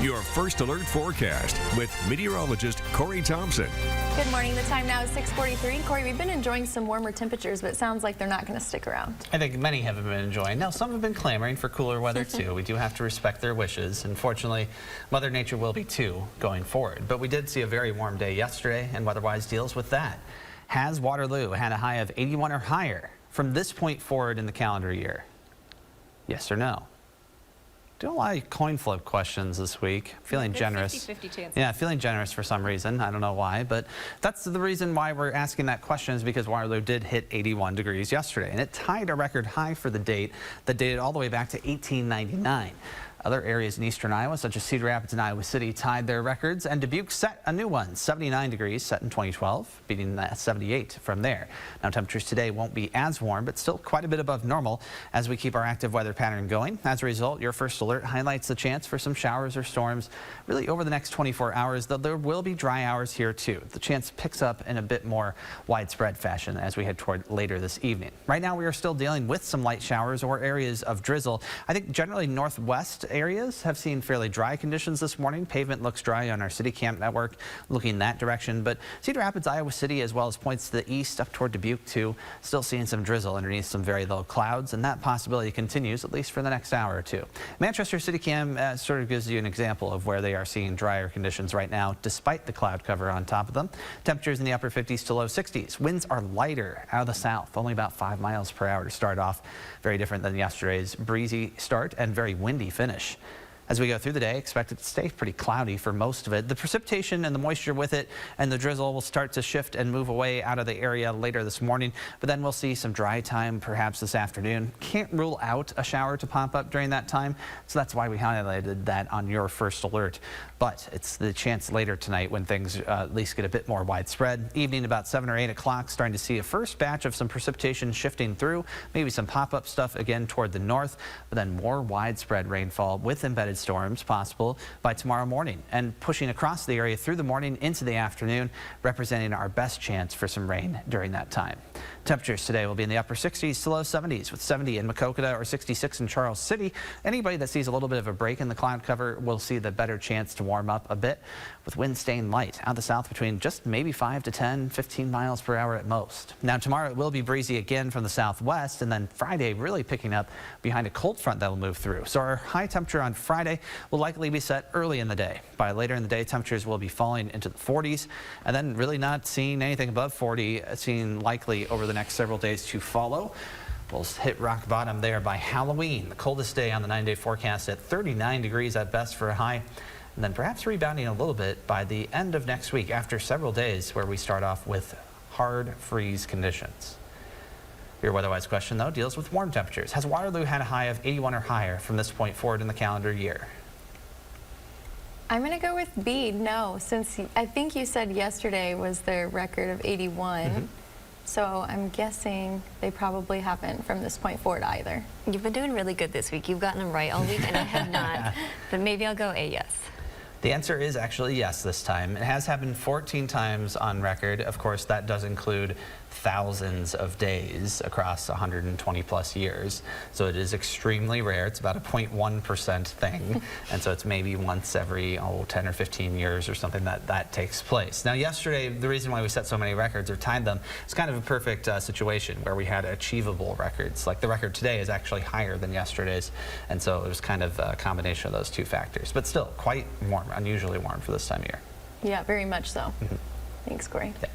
Your first alert forecast with meteorologist Corey Thompson. Good morning. The time now is 6:43. Corey, we've been enjoying some warmer temperatures, but it sounds like they're not going to stick around. I think many haven't been enjoying. Now, some have been clamoring for cooler weather, too. We do have to respect their wishes. Unfortunately, Mother Nature will be, too, going forward. But we did see a very warm day yesterday, and WeatherWise deals with that. Has Waterloo had a high of 81 or higher from this point forward in the calendar year? Yes or no? Doing a lot of coin flip questions this week. Feeling generous. 50-50 chance. Yeah, feeling generous for some reason. I don't know why, but that's the reason why we're asking that question, is because Waterloo did hit 81 degrees yesterday, and it tied a record high for the date that dated all the way back to 1899. Other areas in eastern Iowa, such as Cedar Rapids and Iowa City, tied their records, and Dubuque set a new one, 79 degrees, set in 2012, beating that 78 from there. Now, temperatures today won't be as warm, but still quite a bit above normal as we keep our active weather pattern going. As a result, your first alert highlights the chance for some showers or storms really over the next 24 hours, though there will be dry hours here too. The chance picks up in a bit more widespread fashion as we head toward later this evening. Right now, we are still dealing with some light showers or areas of drizzle. I think generally northwest areas have seen fairly dry conditions this morning. Pavement looks dry on our city camp network, looking that direction. But Cedar Rapids, Iowa City, as well as points to the east up toward Dubuque too, still seeing some drizzle underneath some very low clouds, and that possibility continues at least for the next hour or two. Manchester City Cam sort of gives you an example of where they are seeing drier conditions right now, despite the cloud cover on top of them. Temperatures in the upper 50s to low 60s. Winds are lighter out of the south, only about 5 miles per hour to start off. Very different than yesterday's breezy start and very windy finish. As we go through the day, expect it to stay pretty cloudy for most of it. The precipitation and the moisture with it and the drizzle will start to shift and move away out of the area later this morning, but then we'll see some dry time perhaps this afternoon. Can't rule out a shower to pop up during that time, so that's why we highlighted that on your first alert. But it's the chance later tonight when things at least get a bit more widespread. Evening about 7 or 8 o'clock, starting to see a first batch of some precipitation shifting through, maybe some pop-up stuff again toward the north, but then more widespread rainfall with embedded storms possible by tomorrow morning and pushing across the area through the morning into the afternoon, representing our best chance for some rain during that time. Temperatures today will be in the upper 60s to low 70s, with 70 in Maquoketa or 66 in Charles City. Anybody that sees a little bit of a break in the cloud cover will see the better chance to warm up a bit, with winds staying light out the south between just maybe 5 to 10, 15 miles per hour at most. Now tomorrow it will be breezy again from the southwest, and then Friday really picking up behind a cold front that will move through. So our high temperature on Friday will likely be set early in the day. By later in the day, temperatures will be falling into the 40s, and then really not seeing anything above 40, seen likely over the next several days to follow. We'll hit rock bottom there by Halloween, the coldest day on the 9-day forecast at 39 degrees at best for a high, and then perhaps rebounding a little bit by the end of next week after several days where we start off with hard freeze conditions. Your WeatherWise question, though, deals with warm temperatures. Has Waterloo had a high of 81 or higher from this point forward in the calendar year? I'm going to go with B, no, since I think you said yesterday was their record of 81. So I'm guessing they probably haven't from this point forward either. You've been doing really good this week. You've gotten them right all week, and I have not. But maybe I'll go A, yes. The answer is actually yes this time. It has happened 14 times on record. Of course, that does include thousands of days across 120 plus years. So it is extremely rare. It's about a 0.1% thing. And so it's maybe once every 10 or 15 years or something that takes place. Now yesterday, the reason why we set so many records or tied them, it's kind of a perfect situation where we had achievable records. Like the record today is actually higher than yesterday's. And so it was kind of a combination of those two factors. But still quite warm, unusually warm for this time of year. Yeah, very much so. Thanks, Corey. Yeah.